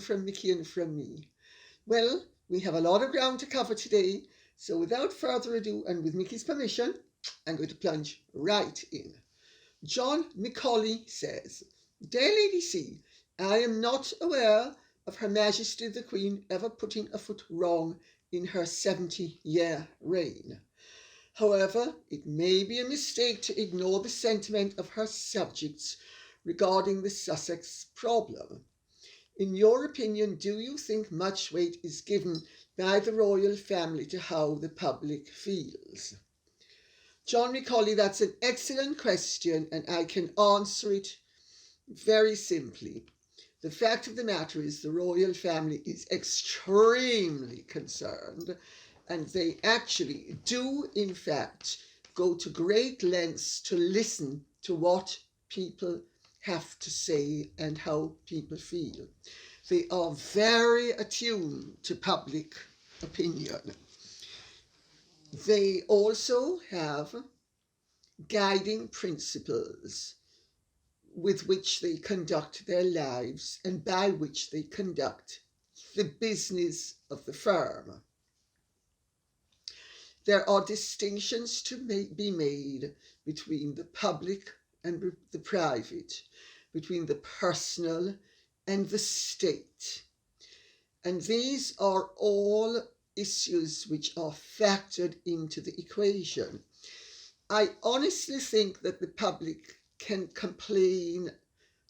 from Mickey and from me. Well, we have a lot of ground to cover today, so without further ado and with Mickey's permission, I'm going to plunge right in. John Macaulay says, Dear Lady C, I am not aware of Her Majesty the Queen ever putting a foot wrong in her 70-year reign. However, it may be a mistake to ignore the sentiment of her subjects regarding the Sussex problem. In your opinion, do you think much weight is given by the royal family to how the public feels? John Macaulay, that's an excellent question, and I can answer it very simply. The fact of the matter is the royal family is extremely concerned, and they actually do, in fact, go to great lengths to listen to what people have to say and how people feel. They are very attuned to public opinion. They also have guiding principles with which they conduct their lives and by which they conduct the business of the firm. There are distinctions to be made between the public and the private, between the personal and the state. And these are all issues which are factored into the equation. I honestly think that the public can complain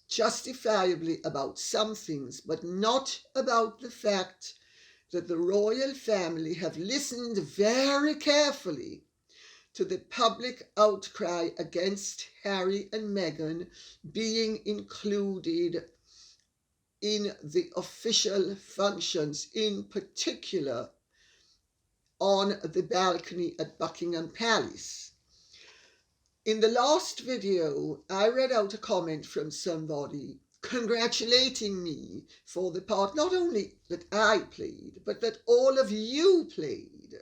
justifiably about some things, but not about the fact that the royal family have listened very carefully to the public outcry against Harry and Meghan being included in the official functions, in particular on the balcony at Buckingham Palace. In the last video, I read out a comment from somebody congratulating me for the part not only that I played, but that all of you played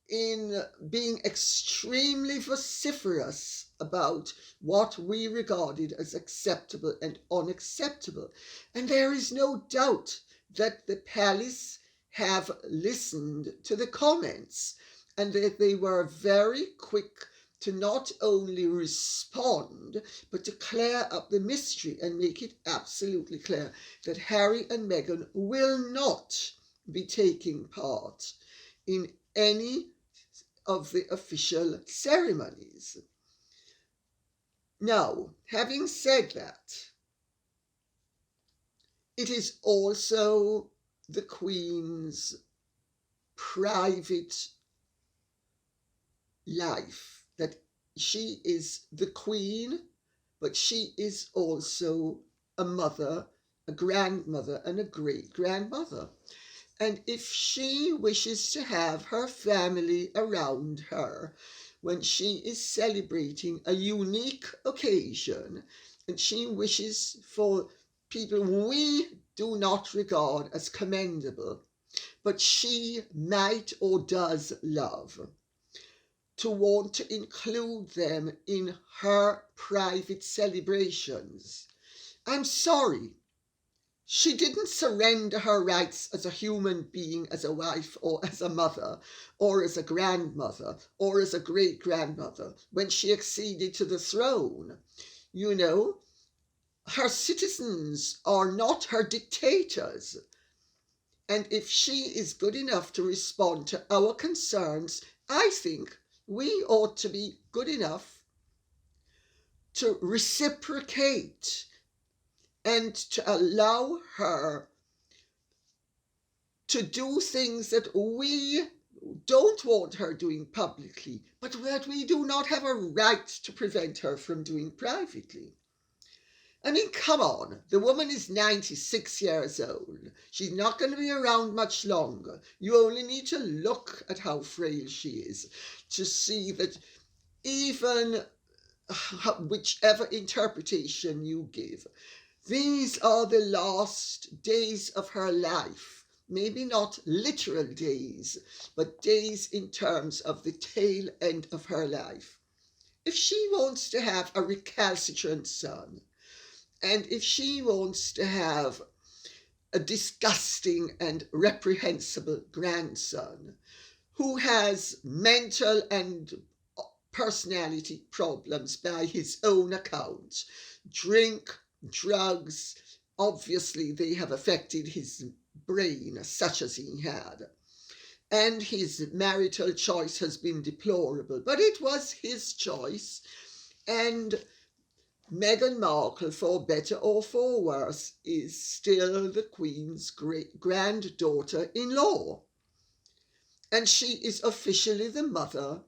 in being extremely vociferous about what we regarded as acceptable and unacceptable. And there is no doubt that the palace have listened to the comments and that they were very quick to not only respond, but to clear up the mystery and make it absolutely clear that Harry and Meghan will not be taking part in any of the official ceremonies. Now, having said that, it is also the Queen's private life that she is the Queen, but she is also a mother, a grandmother, and a great-grandmother. And if she wishes to have her family around her when she is celebrating a unique occasion, and she wishes for people we do not regard as commendable, but she might or does love, to want to include them in her private celebrations. I'm sorry, she didn't surrender her rights as a human being, as a wife or as a mother or as a grandmother or as a great-grandmother when she acceded to the throne. You know, her citizens are not her dictators. And if she is good enough to respond to our concerns, I think we ought to be good enough to reciprocate and to allow her to do things that we don't want her doing publicly, but that we do not have a right to prevent her from doing privately. I mean, come on, the woman is 96 years old. She's not going to be around much longer. You only need to look at how frail she is to see that even whichever interpretation you give, these are the last days of her life. Maybe not literal days, but days in terms of the tail end of her life. If she wants to have a recalcitrant son, and if she wants to have a disgusting and reprehensible grandson who has mental and personality problems by his own account. Drink, drugs, obviously they have affected his brain, such as he had. And his marital choice has been deplorable, but it was his choice. And Meghan Markle, for better or for worse, is still the Queen's great granddaughter-in-law. And she is officially the mother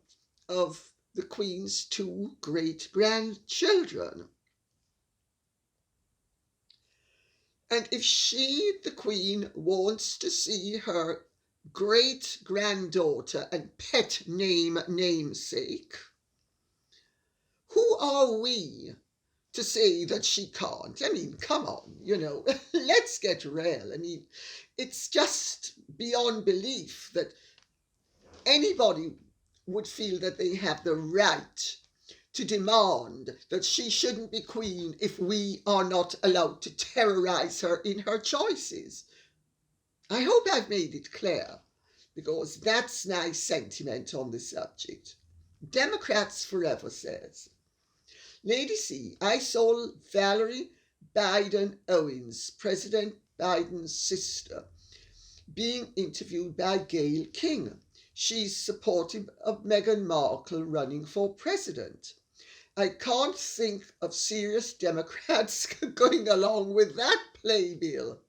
of the Queen's 2 great-grandchildren. And if she, the Queen, wants to see her great-granddaughter and pet namesake, who are we to say that she can't? I mean, come on, let's get real. I mean, it's just beyond belief that anybody would feel that they have the right to demand that she shouldn't be queen if we are not allowed to terrorize her in her choices. I hope I've made it clear, because that's my sentiment on the subject. Democrats forever says, Lady C, I saw Valerie Biden Owens, President Biden's sister, being interviewed by Gayle King. She's supportive of Meghan Markle running for president. I can't think of serious Democrats going along with that playbill.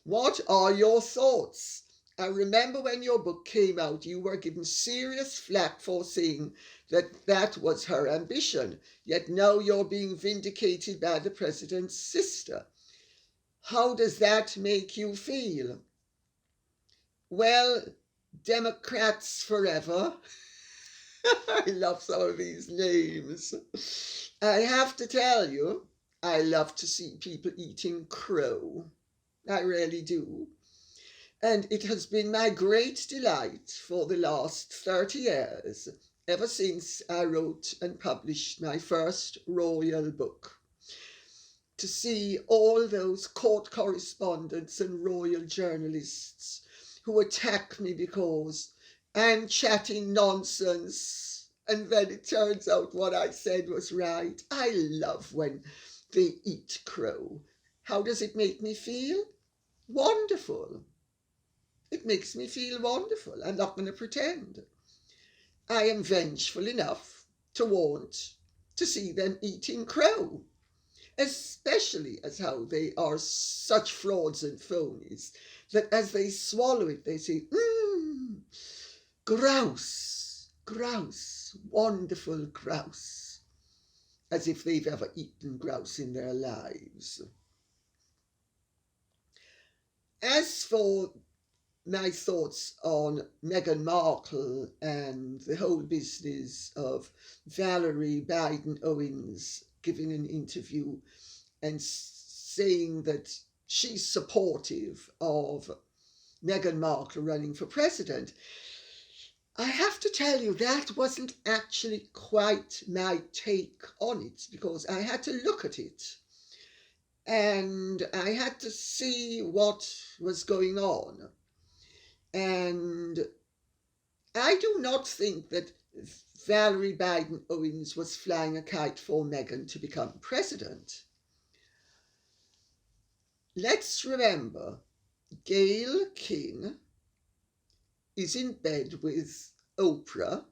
What are your thoughts? I remember when your book came out, you were given serious flack for saying that was her ambition, yet now you're being vindicated by the president's sister. How does that make you feel? Well, Democrats forever. I love some of these names. I have to tell you, I love to see people eating crow. I really do. And it has been my great delight for the last 30 years, ever since I wrote and published my first royal book, to see all those court correspondents and royal journalists who attack me because I'm chatting nonsense, and then it turns out what I said was right. I love when they eat crow. How does it make me feel? Wonderful. It makes me feel wonderful. I'm not going to pretend. I am vengeful enough to want to see them eating crow, especially as how they are such frauds and phonies that as they swallow it, they say, grouse, grouse, wonderful grouse, as if they've ever eaten grouse in their lives. As for my thoughts on Meghan Markle and the whole business of Valerie Biden Owens giving an interview and saying that she's supportive of Meghan Markle running for president, I have to tell you that wasn't actually quite my take on it, because I had to look at it and I had to see what was going on. And I do not think that Valerie Biden Owens was flying a kite for Meghan to become president. Let's remember, Gayle King is in bed with Oprah,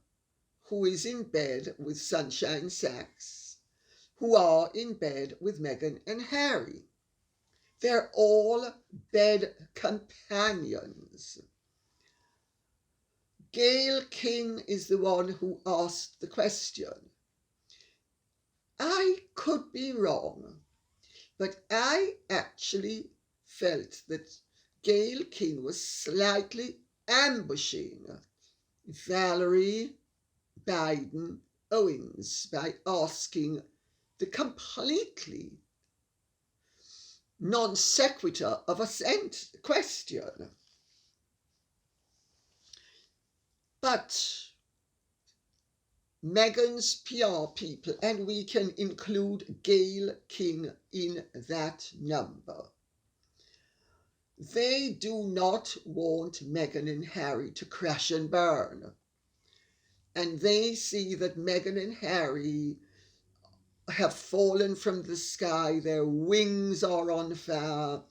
who is in bed with Sunshine Sachs, who are in bed with Meghan and Harry. They're all bed companions. Gayle King is the one who asked the question. I could be wrong, but I actually felt that Gayle King was slightly ambushing Valerie Biden Owens by asking the completely non sequitur of a question. But Meghan's PR people, and we can include Gayle King in that number, They do not want Meghan and Harry to crash and burn. And they see that Meghan and Harry have fallen from the sky, their wings are on fire,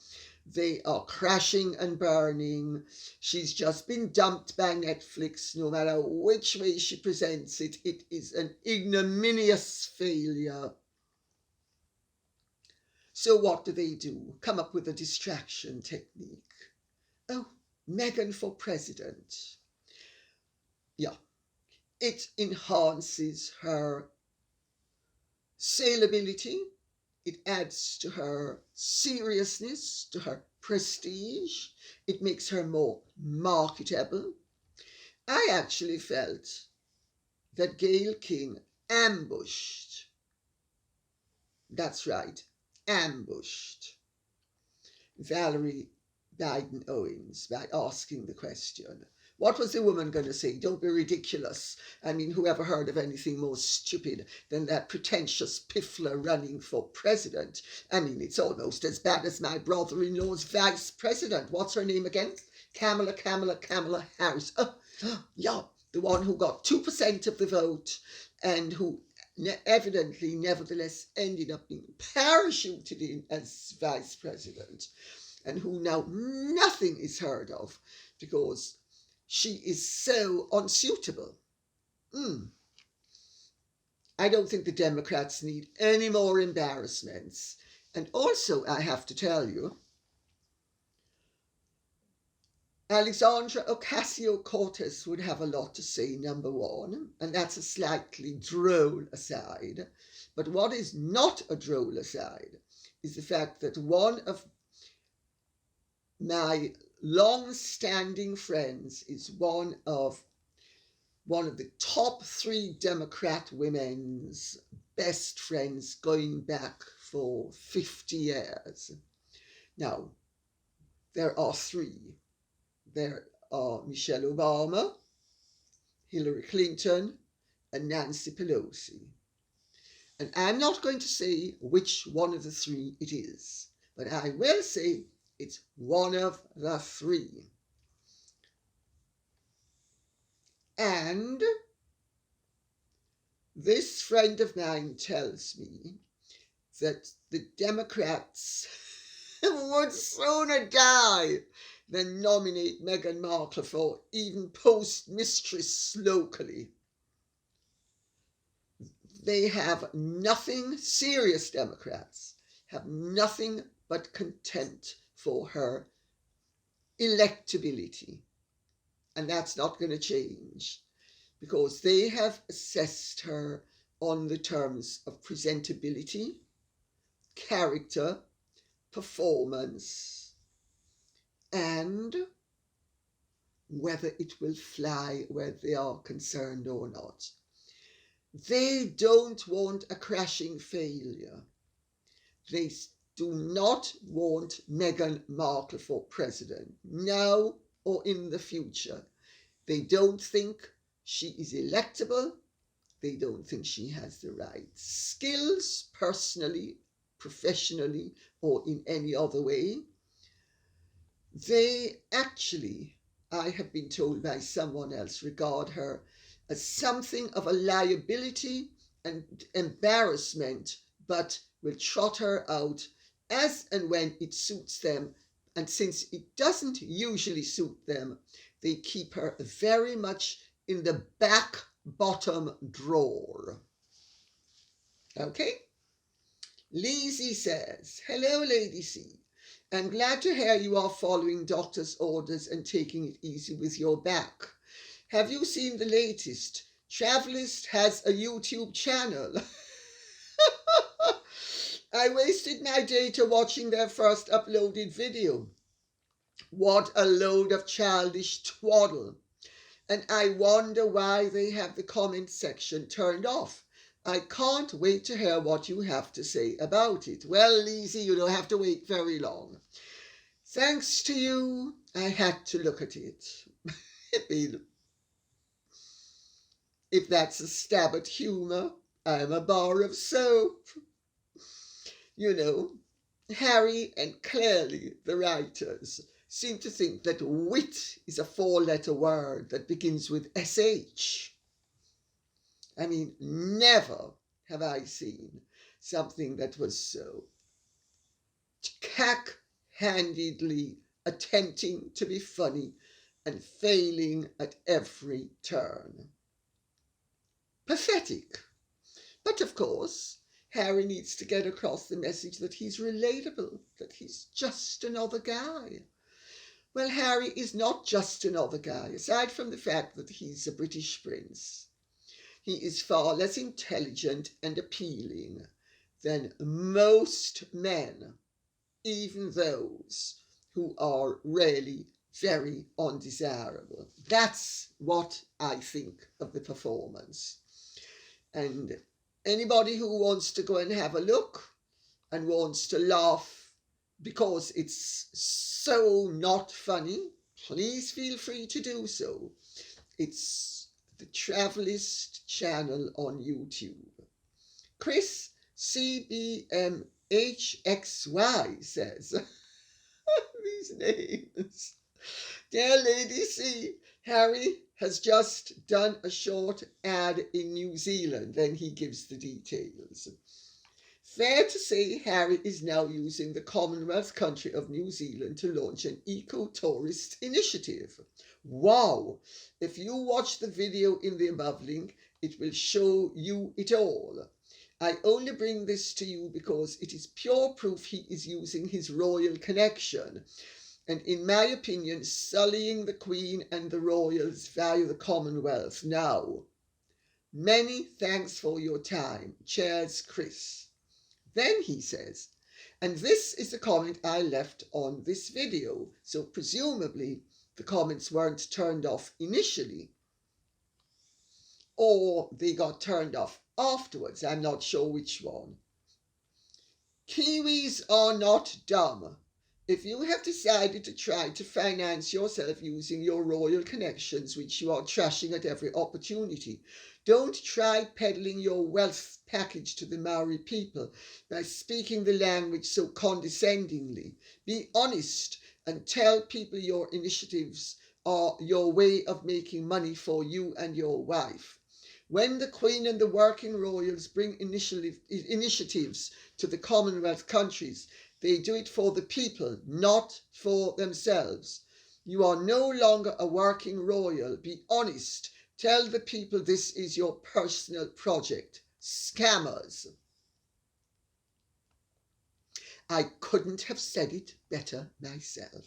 they are crashing and burning. She's just been dumped by Netflix. No matter which way she presents it, it is an ignominious failure. So what do? Come up with a distraction technique. Oh, Meghan for president. Yeah, it enhances her saleability. It adds to her seriousness, to her prestige. It makes her more marketable. I actually felt that Gayle King ambushed, that's right, ambushed Valerie Biden-Owens by asking the question, what was the woman going to say? Don't be ridiculous. I mean, who ever heard of anything more stupid than that pretentious piffler running for president? I mean, it's almost as bad as my brother-in-law's vice president. What's her name again? Kamala Harris. Yeah, the one who got 2% of the vote and who evidently nevertheless ended up being parachuted in as vice president, and who now nothing is heard of because she is so unsuitable. I don't think the Democrats need any more embarrassments. And also, I have to tell you, Alexandra Ocasio-Cortez would have a lot to say, number one, and that's a slightly droll aside. But what is not a droll aside is the fact that one of my long-standing friends is one of the top 3 Democrat women's best friends going back for 50 years. Now, there are 3. There are Michelle Obama, Hillary Clinton, and Nancy Pelosi. And I'm not going to say which one of the 3 it is, but I will say it's one of the 3. And this friend of mine tells me that the Democrats would sooner die than nominate Meghan Markle for even postmistress locally. They have nothing, serious Democrats have nothing but contempt for her electability. And that's not going to change because they have assessed her on the terms of presentability, character, performance, and whether it will fly where they are concerned or not. They don't want a crashing failure. They do not want Meghan Markle for president, now or in the future. They don't think she is electable. They don't think she has the right skills, personally, professionally, or in any other way. They actually, I have been told by someone else, regard her as something of a liability and embarrassment, but will trot her out as and when it suits them. And since it doesn't usually suit them, they keep her very much in the back bottom drawer. Okay? Lizzie says, hello, Lady C. I'm glad to hear you are following doctor's orders and taking it easy with your back. Have you seen the latest? Travalyst has a YouTube channel. I wasted my data watching their first uploaded video. What a load of childish twaddle. And I wonder why they have the comment section turned off. I can't wait to hear what you have to say about it. Well, Lizzie, you don't have to wait very long. Thanks to you, I had to look at it. If that's a stab at humour, I'm a bar of soap. You know, Harry and clearly the writers seem to think that wit is a four-letter word that begins with SH. I mean, never have I seen something that was so cack-handedly attempting to be funny and failing at every turn. Pathetic. But of course, Harry needs to get across the message that he's relatable, that he's just another guy. Well, Harry is not just another guy, aside from the fact that he's a British prince. He is far less intelligent and appealing than most men, even those who are really very undesirable. That's what I think of the performance. And anybody who wants to go and have a look and wants to laugh because it's so not funny, please feel free to do so. It's the Travalyst channel on YouTube. Chris CBMHXY says, these names. Dear Lady C, Harry has just done a short ad in New Zealand. Then he gives the details. Fair to say Harry is now using the Commonwealth country of New Zealand to launch an eco-tourist initiative. Wow! If you watch the video in the above link, it will show you it all. I only bring this to you because it is pure proof he is using his royal connection, and in my opinion, sullying the Queen and the royals via the Commonwealth now. Many thanks for your time. Cheers, Chris. Then he says, and this is the comment I left on this video, so presumably the comments weren't turned off initially, or they got turned off afterwards. I'm not sure which one. Kiwis are not dumb. If you have decided to try to finance yourself using your royal connections, which you are trashing at every opportunity, don't try peddling your wealth package to the Maori people by speaking the language so condescendingly. Be honest and tell people your initiatives are your way of making money for you and your wife. When the Queen and the working royals bring initiatives to the Commonwealth countries, they do it for the people, not for themselves. You are no longer a working royal. Be honest. Tell the people this is your personal project. Scammers. I couldn't have said it better myself.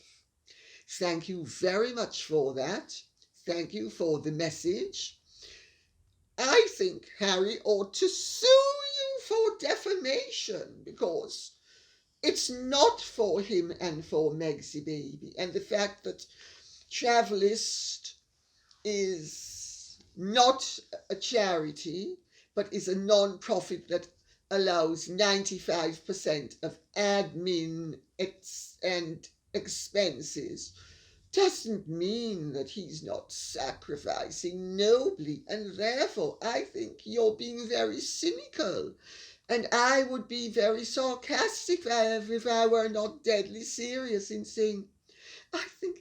Thank you very much for that. Thank you for the message. I think Harry ought to sue you for defamation because it's not for him and for Megsy Baby. And the fact that Travalyst is not a charity, but is a non-profit that allows 95% of admin and expenses doesn't mean that he's not sacrificing nobly. And therefore, I think you're being very cynical. And I would be very sarcastic if I were not deadly serious in saying, I think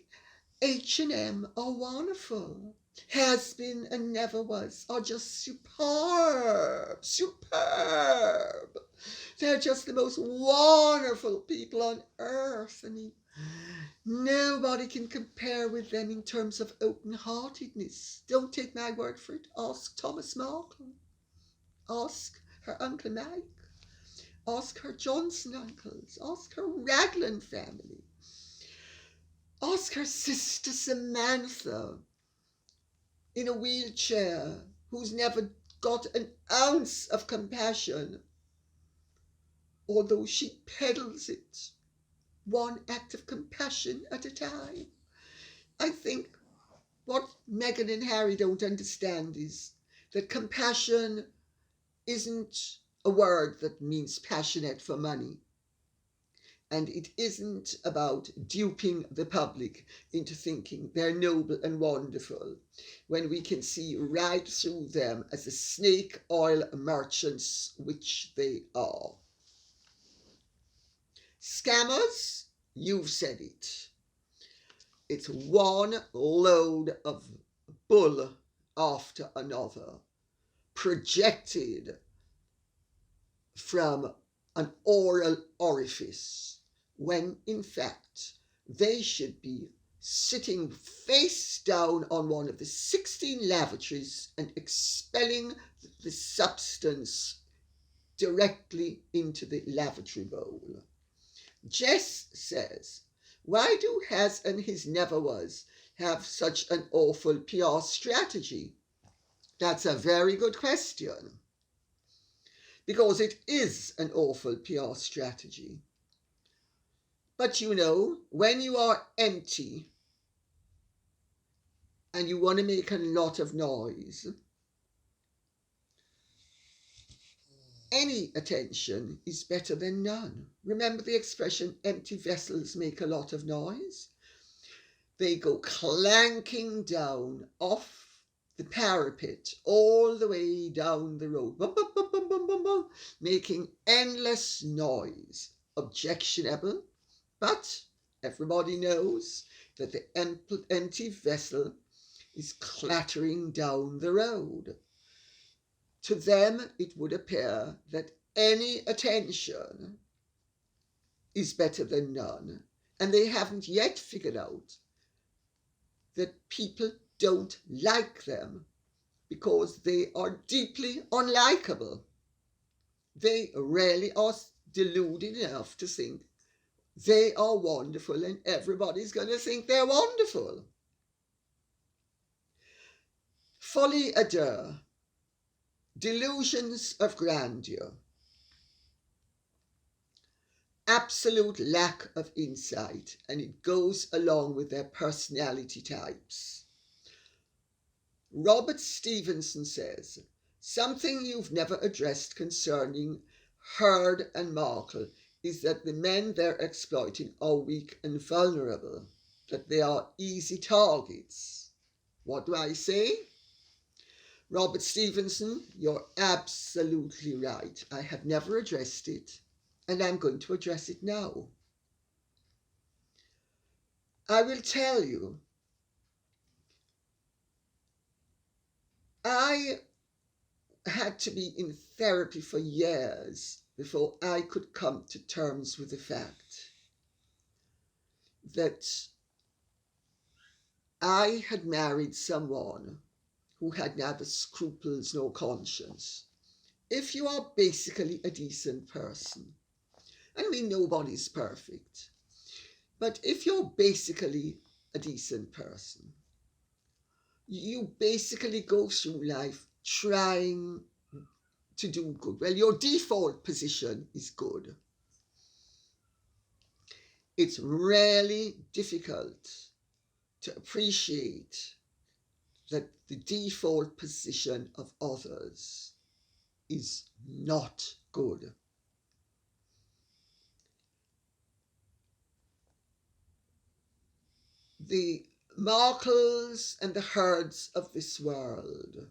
H&M are wonderful. Has been and never was are just superb. Superb. They're just the most wonderful people on earth. I mean, nobody can compare with them in terms of open-heartedness. Don't take my word for it. Ask Thomas Markle. Ask her Uncle Mike. Ask her Johnson uncles. Ask her Raglan family. Ask her sister Samantha in a wheelchair who's never got an ounce of compassion, although she peddles it, one act of compassion at a time. I think what Meghan and Harry don't understand is that compassion isn't a word that means passionate for money. And it isn't about duping the public into thinking they're noble and wonderful when we can see right through them as the snake oil merchants which they are. Scammers, you've said it. It's one load of bull after another, projected from an oral orifice, when in fact they should be sitting face down on one of the 16 lavatories and expelling the substance directly into the lavatory bowl. Jess says, why do has and his never was have such an awful PR strategy? That's a very good question. Because it is an awful PR strategy. But you know, when you are empty and you want to make a lot of noise, any attention is better than none. Remember the expression, empty vessels make a lot of noise? They go clanking down off the parapet all the way down the road, bum, bum, bum, bum, bum, bum, bum, making endless noise. Objectionable, but everybody knows that the empty vessel is clattering down the road. To them, it would appear that any attention is better than none, and they haven't yet figured out that people don't like them because they are deeply unlikable. They really are deluded enough to think they are wonderful and everybody's going to think they're wonderful. Folie à deux, delusions of grandeur, absolute lack of insight, and it goes along with their personality types. Robert Stevenson says, something you've never addressed concerning Heard and Markle is that the men they're exploiting are weak and vulnerable, that they are easy targets. What do I say? Robert Stevenson, you're absolutely right. I have never addressed it, and I'm going to address it now. I will tell you, I had to be in therapy for years before I could come to terms with the fact that I had married someone who had neither scruples nor conscience. If you are basically a decent person, I mean, nobody's perfect, but if you're basically a decent person, you basically go through life trying to do good. Well, your default position is good. It's really difficult to appreciate that the default position of others is not good. The Markles and the Heards of this world.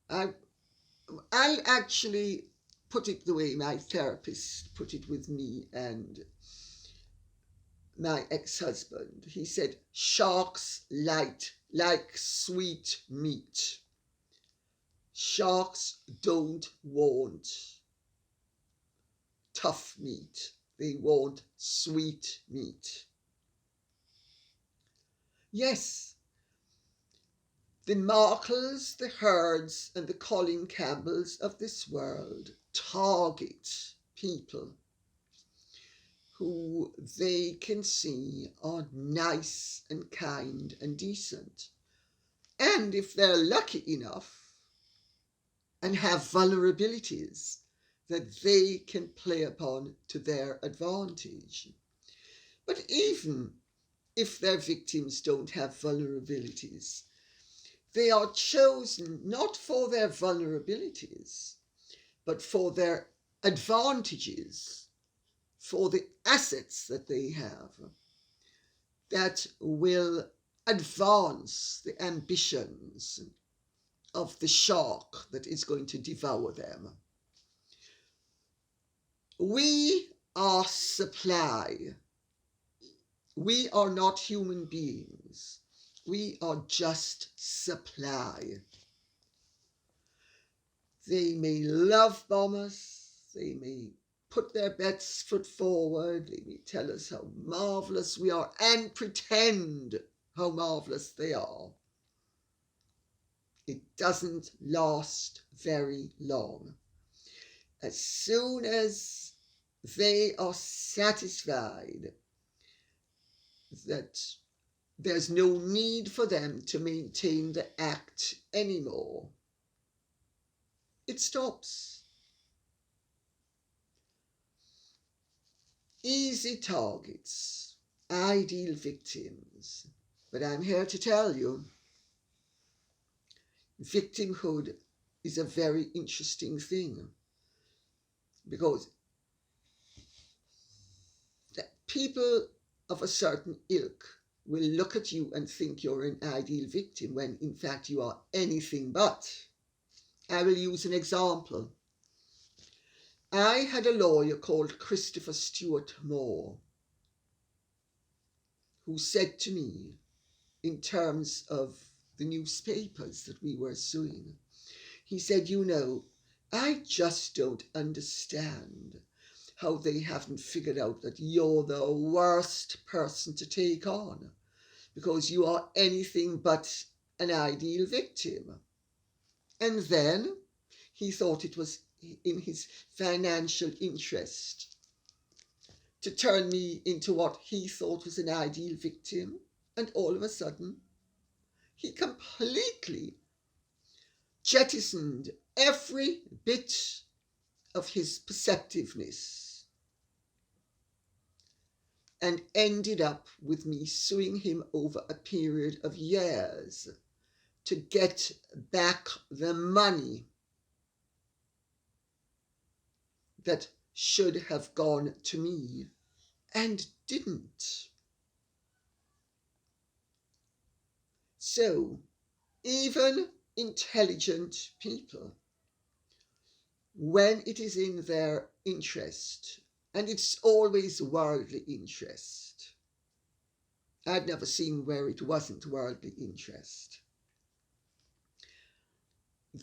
I'll actually put it the way my therapist put it with me and my ex-husband. He said, sharks like sweet meat. Sharks don't want tough meat. They want sweet meat. Yes, the Markles, the Heards, and the Colin Campbells of this world target people who they can see are nice and kind and decent. And if they're lucky enough and have vulnerabilities that they can play upon to their advantage. But even if their victims don't have vulnerabilities, they are chosen not for their vulnerabilities, but for their advantages, for the assets that they have that will advance the ambitions of the shark that is going to devour them. We are supply. We are not human beings. We are just supply. They may love bomb us. They may put their best foot forward. They may tell us how marvellous we are and pretend how marvellous they are. It doesn't last very long. As soon as they are satisfied that there's no need for them to maintain the act anymore, it stops. Easy targets, ideal victims. But I'm here to tell you, victimhood is a very interesting thing, because people of a certain ilk will look at you and think you're an ideal victim when in fact you are anything but. I will use an example. I had a lawyer called Christopher Stuart Moore who said to me, in terms of the newspapers that we were suing, he said, you know, I just don't understand how they haven't figured out that you're the worst person to take on, because you are anything but an ideal victim. And then he thought it was in his financial interest to turn me into what he thought was an ideal victim. And all of a sudden, he completely jettisoned every bit of his perceptiveness and ended up with me suing him over a period of years to get back the money that should have gone to me and didn't. So, even intelligent people, when it is in their interest, and it's always worldly interest, I've never seen where it wasn't worldly interest,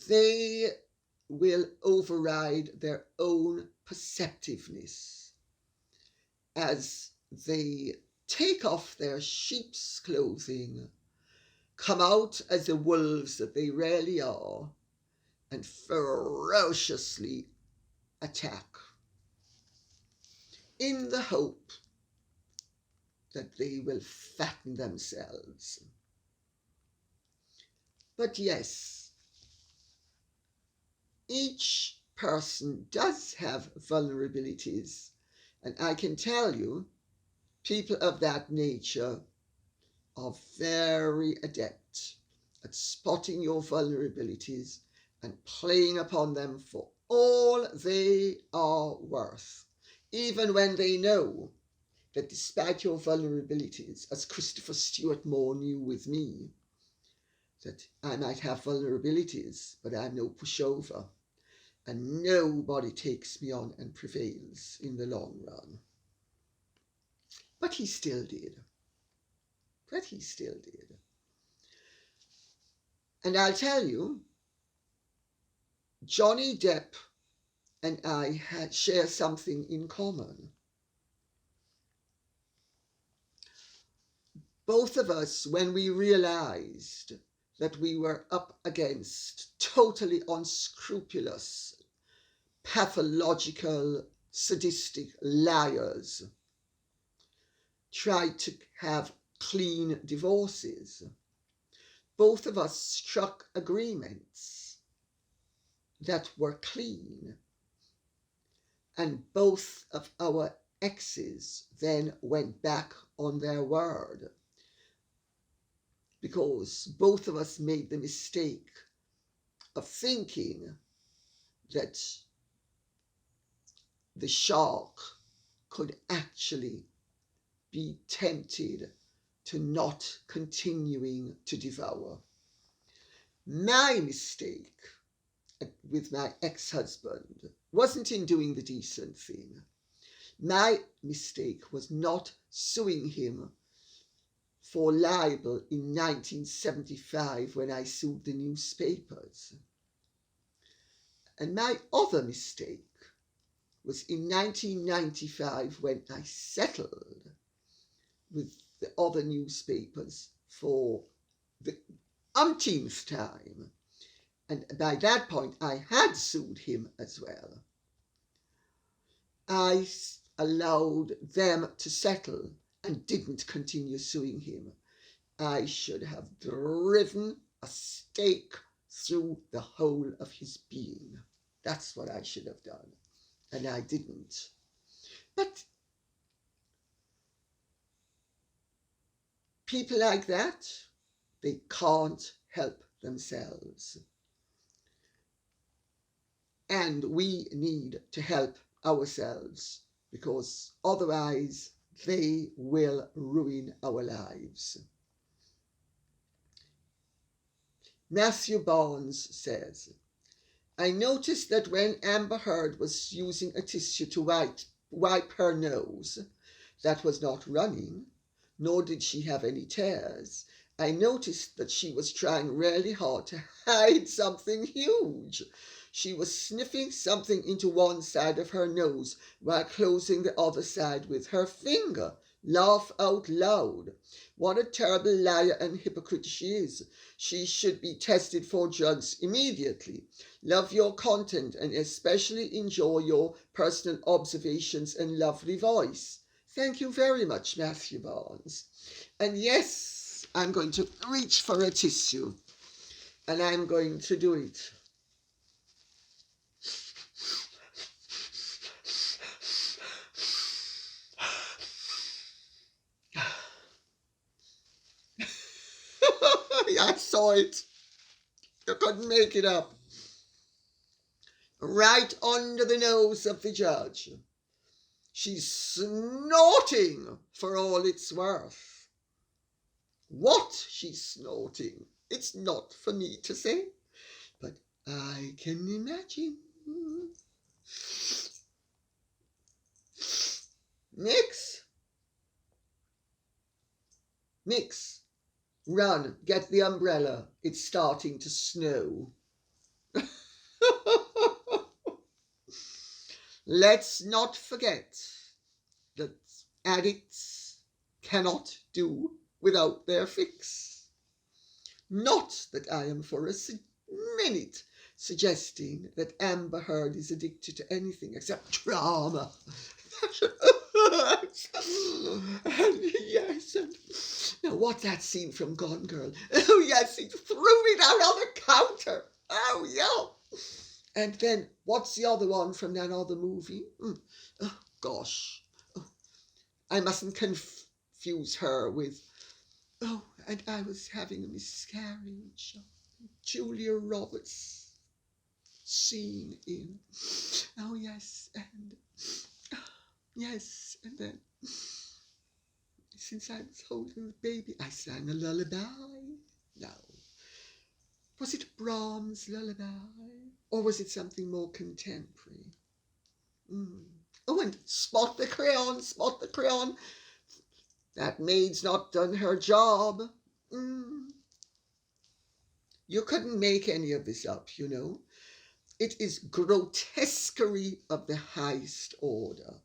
they will override their own perceptiveness as they take off their sheep's clothing, come out as the wolves that they really are, and ferociously attack, in the hope that they will fatten themselves. But yes, each person does have vulnerabilities, and I can tell you, people of that nature are very adept at spotting your vulnerabilities and playing upon them for all they are worth, even when they know that despite your vulnerabilities, as Christopher Stuart Moore knew with me, that I might have vulnerabilities, but I'm no pushover, and nobody takes me on and prevails in the long run. But he still did. And I'll tell you, Johnny Depp and I share something in common. Both of us, when we realized that we were up against totally unscrupulous, pathological, sadistic liars, tried to have clean divorces, both of us struck agreements that were clean, and both of our exes then went back on their word, because both of us made the mistake of thinking that the shark could actually be tempted to not continuing to devour. My mistake with my ex-husband wasn't in doing the decent thing, My mistake was not suing him for libel in 1975 when I sued the newspapers. And my other mistake was in 1995 when I settled with the other newspapers for the umpteenth time. And by that point, I had sued him as well. I allowed them to settle and didn't continue suing him. I should have driven a stake through the whole of his being. That's what I should have done. And I didn't. But people like that, they can't help themselves. And we need to help ourselves, because otherwise they will ruin our lives. Matthew Barnes says, I noticed that when Amber Heard was using a tissue to wipe her nose that was not running, nor did she have any tears, I noticed that she was trying really hard to hide something huge. She was sniffing something into one side of her nose while closing the other side with her finger. Laugh out loud. What a terrible liar and hypocrite she is. She should be tested for drugs immediately. Love your content and especially enjoy your personal observations and lovely voice. Thank you very much, Matthew Barnes. And yes, I'm going to reach for a tissue, and I'm going to do it. I saw it. You couldn't make it up. Right under the nose of the judge. She's snorting for all it's worth. What she's snorting, it's not for me to say, but I can imagine. Mix, run, get the umbrella. It's starting to snow. Let's not forget that addicts cannot do without their fix. Not that I am for a minute suggesting that Amber Heard is addicted to anything except drama. And yes, and now what's that scene from Gone Girl? Oh yes, he threw me down on the counter. Oh yeah. And then what's the other one from that other movie? Oh gosh, I mustn't confuse her with, oh, and I was having a miscarriage. Julia Roberts scene in, oh yes, and yes, and then since I was holding the baby, I sang a lullaby. No. Was it Brahms' lullaby? Or was it something more contemporary? Oh, and spot the crayon, spot the crayon. That maid's not done her job. You couldn't make any of this up, you know. It is grotesquerie of the highest order.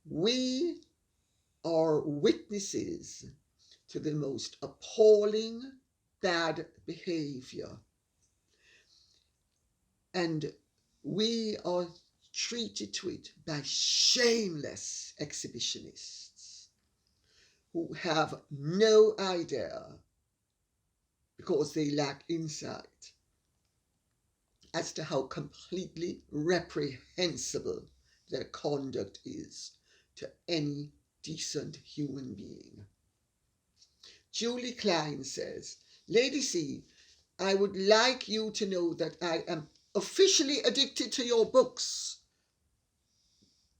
We are witnesses to the most appalling bad behavior. And we are treated to it by shameless exhibitionists who have no idea, because they lack insight, as to how completely reprehensible their conduct is to any decent human being. Julie Klein says, Lady C, I would like you to know that I am officially addicted to your books.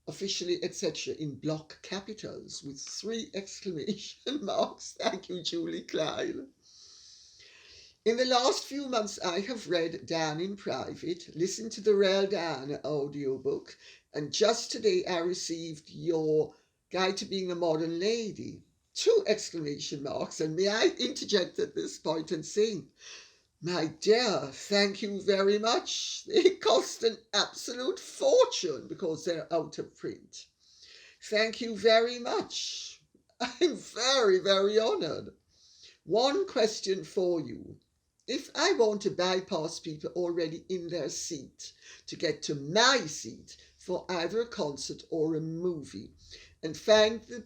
Officially, etc. in block capitals with 3 exclamation marks. Thank you, Julie Klein. In the last few months, I have read Dan in private, listened to the Real Dan audiobook, And just today I received your Guide to Being a Modern Lady. 2 exclamation marks. And may I interject at this point and say, my dear, thank you very much. They cost an absolute fortune because they're out of print. Thank you very much. I'm very, very honoured. One question for you. If I want to bypass people already in their seat to get to my seat for either a concert or a movie and find the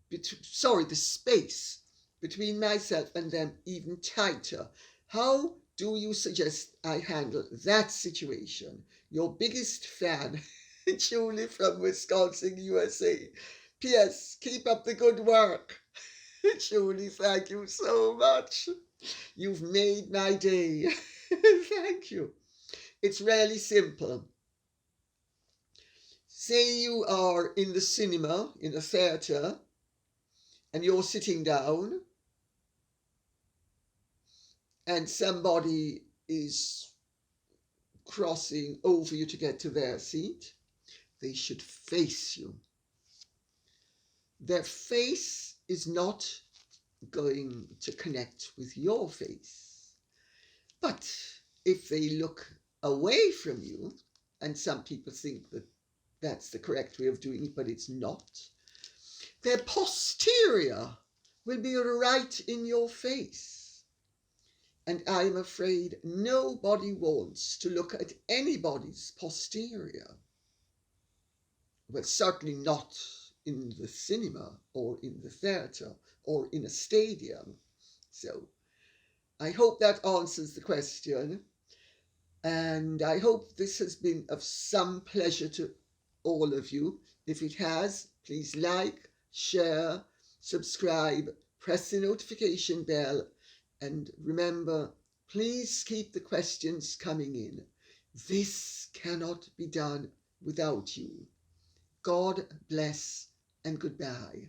the space between myself and them even tighter, how do you suggest I handle that situation? Your biggest fan, Julie from Wisconsin, USA. P.S. Keep up the good work. Julie, thank you so much. You've made my day. Thank you. It's really simple. Say you are in the cinema, in a theatre, and you're sitting down, and somebody is crossing over you to get to their seat. They should face you. Their face is not going to connect with your face. But if they look away from you, and some people think that that's the correct way of doing it, but it's not, their posterior will be right in your face. And I'm afraid nobody wants to look at anybody's posterior. Well, certainly not in the cinema or in the theatre or in a stadium. So I hope that answers the question. And I hope this has been of some pleasure to all of you. If it has, please like, share, subscribe, press the notification bell, and remember, please keep the questions coming in. This cannot be done without you. God bless and goodbye.